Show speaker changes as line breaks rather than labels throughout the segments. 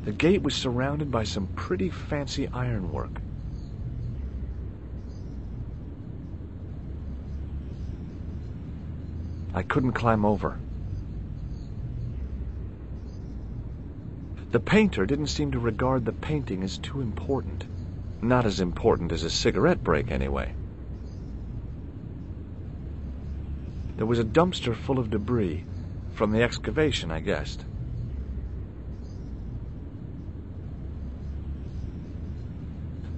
The gate was surrounded by some pretty fancy ironwork. I couldn't climb over. The painter didn't seem to regard the painting as too important. Not as important as a cigarette break, anyway. There was a dumpster full of debris, from the excavation, I guessed.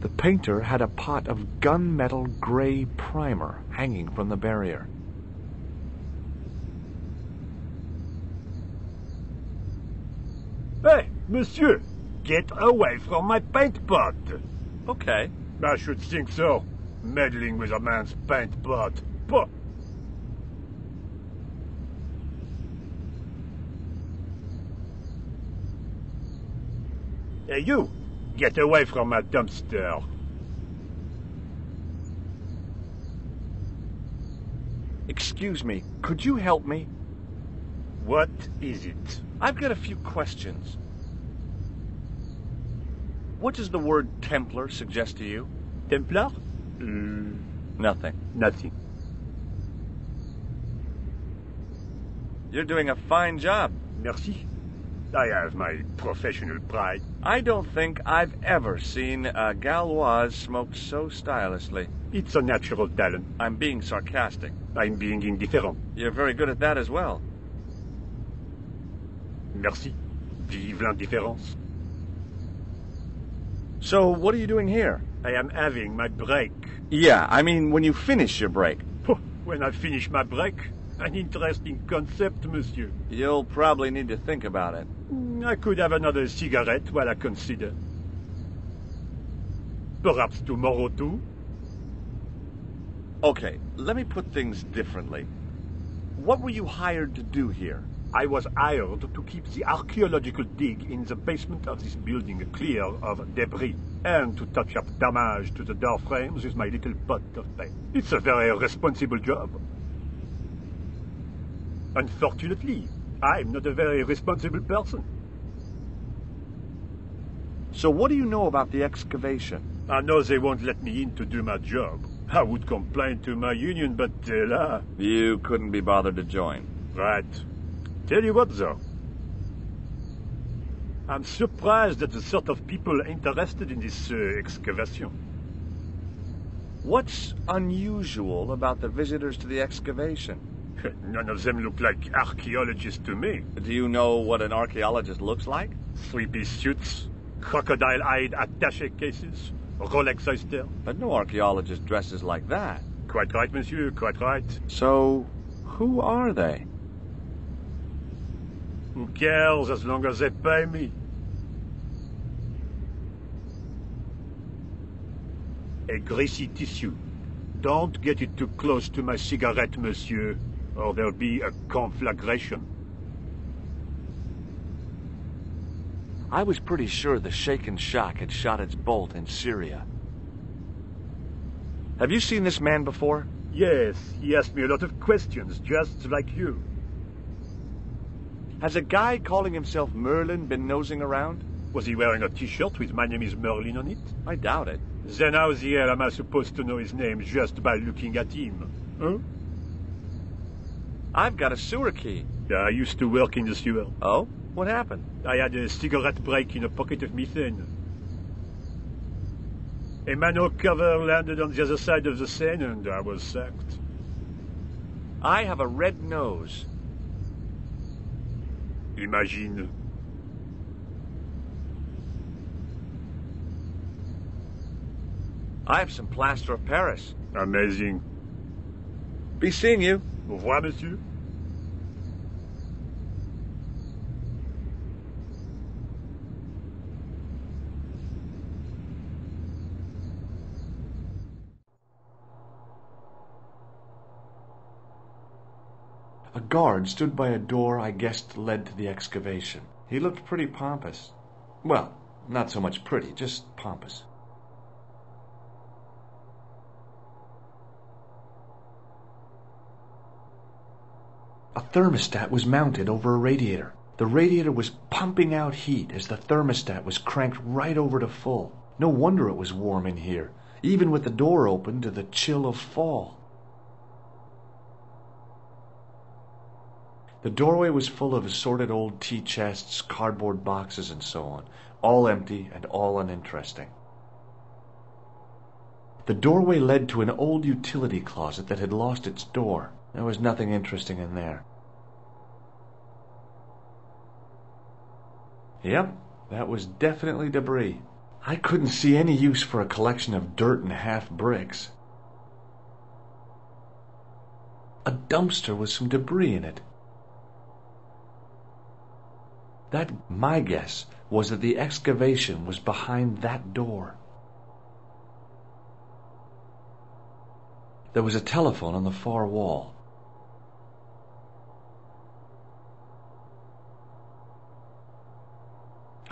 The painter had a pot of gunmetal gray primer hanging from the barrier.
Hey, monsieur! Get away from my paint pot!
Okay.
I should think so. Meddling with a man's paint pot. Puh! Hey, you! Get away from my dumpster.
Excuse me, could you help me?
What is it?
I've got a few questions. What does the word Templar suggest to you?
Templar?
Nothing.
Nothing.
You're doing a fine job.
Merci. I have my professional pride.
I don't think I've ever seen a Gauloise smoked so stylishly.
It's a natural talent.
I'm being sarcastic.
I'm being indifferent.
You're very good at that as well.
Merci. Vive l'indifférence.
So, what are you doing here?
I am having my break.
Yeah, I mean when you finish your break.
When I finish my break? An interesting concept, monsieur.
You'll probably need to think about it.
I could have another cigarette while I consider. Perhaps tomorrow too?
Okay, let me put things differently. What were you hired to do here?
I was hired to keep the archaeological dig in the basement of this building clear of debris, and to touch up damage to the door frames with my little pot of paint. It's a very responsible job. Unfortunately, I'm not a very responsible person.
So what do you know about the excavation?
I know they won't let me in to do my job. I would complain to my union, but là...
You couldn't be bothered to join.
Right. Tell you what, though. I'm surprised at the sort of people interested in this excavation.
What's unusual about the visitors to the excavation?
None of them look like archaeologists to me.
Do you know what an archaeologist looks like?
Three-piece suits, crocodile-eyed attaché cases, Rolex oyster.
But no archaeologist dresses like that.
Quite right, monsieur, quite right.
So, who are they?
Who cares as long as they pay me? A greasy tissue. Don't get it too close to my cigarette, monsieur, or there'll be a conflagration.
I was pretty sure the shaken shock had shot its bolt in Syria. Have you seen this man before?
Yes, he asked me a lot of questions, just like you.
Has a guy calling himself Merlin been nosing around?
Was he wearing a t-shirt with "My name is Merlin" on it?
I doubt it.
Then how the hell am I supposed to know his name just by looking at him? Huh?
I've got a sewer key.
I used to work in the sewer.
Oh? What happened?
I had a cigarette break in a pocket of methane. A manhole cover landed on the other side of the Seine and I was sacked.
I have a red nose.
Imagine.
I have some plaster of Paris.
Amazing.
Be seeing you.
Au revoir, monsieur.
A guard stood by a door I guessed led to the excavation. He looked pretty pompous. Well, not so much pretty, just pompous. A thermostat was mounted over a radiator. The radiator was pumping out heat as the thermostat was cranked right over to full. No wonder it was warm in here, even with the door open to the chill of fall. The doorway was full of assorted old tea chests, cardboard boxes, and so on, all empty and all uninteresting. The doorway led to an old utility closet that had lost its door. There was nothing interesting in there. Yep, that was definitely debris. I couldn't see any use for a collection of dirt and half bricks. A dumpster with some debris in it. My guess was that the excavation was behind that door. There was a telephone on the far wall.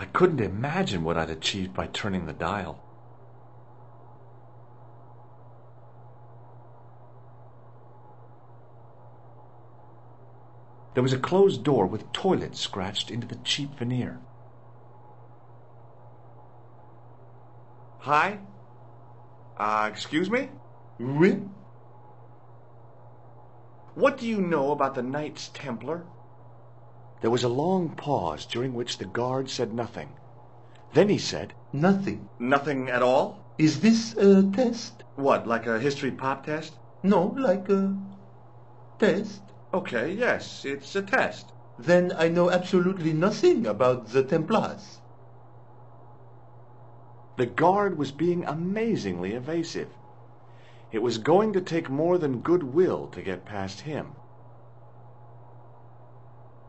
I couldn't imagine what I'd achieved by turning the dial. There was a closed door with toilet scratched into the cheap veneer. Hi? Excuse me?
Oui?
What do you know about the Knights Templar? There was a long pause during which the guard said nothing. Then he said,
Nothing.
Nothing at all?
Is this a test?
What, like a history pop test?
No, like a test.
Okay, yes, it's a test.
Then I know absolutely nothing about the Templars.
The guard was being amazingly evasive. It was going to take more than goodwill to get past him.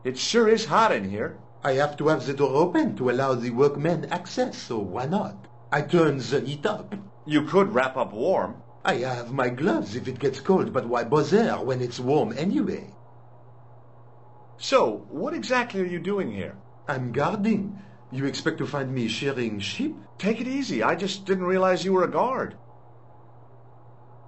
It sure is hot in here.
I have to have the door open to allow the workmen access, so why not? I turn the heat up.
You could wrap up warm.
I have my gloves if it gets cold, but why bother when it's warm anyway?
So, what exactly are you doing here?
I'm guarding. You expect to find me shearing sheep?
Take it easy. I just didn't realize you were a guard.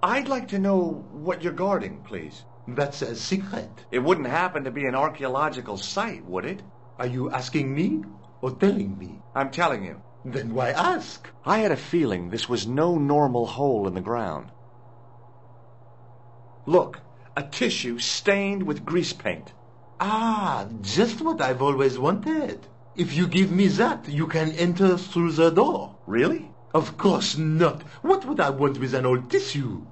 I'd like to know what you're guarding, please.
That's a secret.
It wouldn't happen to be an archaeological site, would it?
Are you asking me or telling me?
I'm telling you.
Then why ask?
I had a feeling this was no normal hole in the ground. Look, a tissue stained with grease paint.
Ah, just what I've always wanted. If you give me that, you can enter through the door.
Really?
Of course not. What would I want with an old tissue?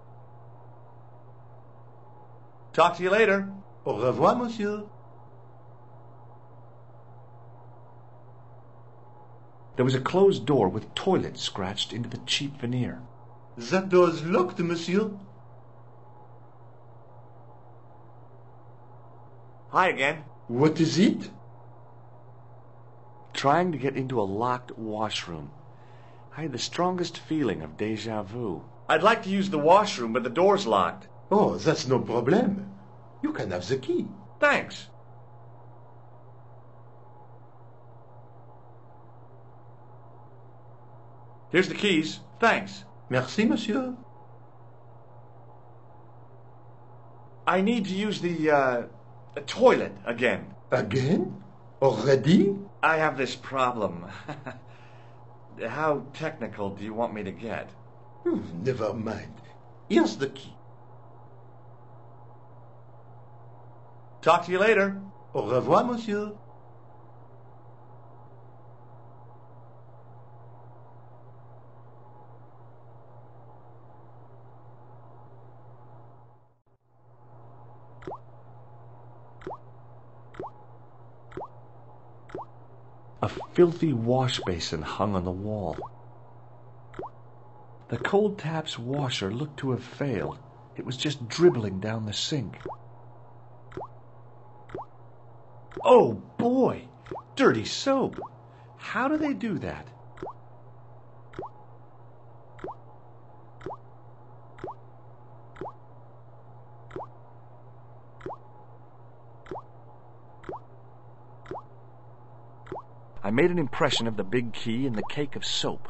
Talk to you later.
Au revoir, monsieur.
There was a closed door with toilet scratched into the cheap veneer.
That door's locked, monsieur.
Hi again.
What is it?
Trying to get into a locked washroom. I had the strongest feeling of déjà vu. I'd like to use the washroom, but the door's locked.
Oh, that's no problem. You can have the key.
Thanks. Here's the keys. Thanks.
Merci, monsieur.
I need to use the toilet again.
Again? Already?
I have this problem. How technical do you want me to get?
Never mind. Here's the key.
Talk to you later.
Au revoir, monsieur.
A filthy wash basin hung on the wall. The cold tap's washer looked to have failed. It was just dribbling down the sink. Oh, boy! Dirty soap! How do they do that? I made an impression of the big key and the cake of soap.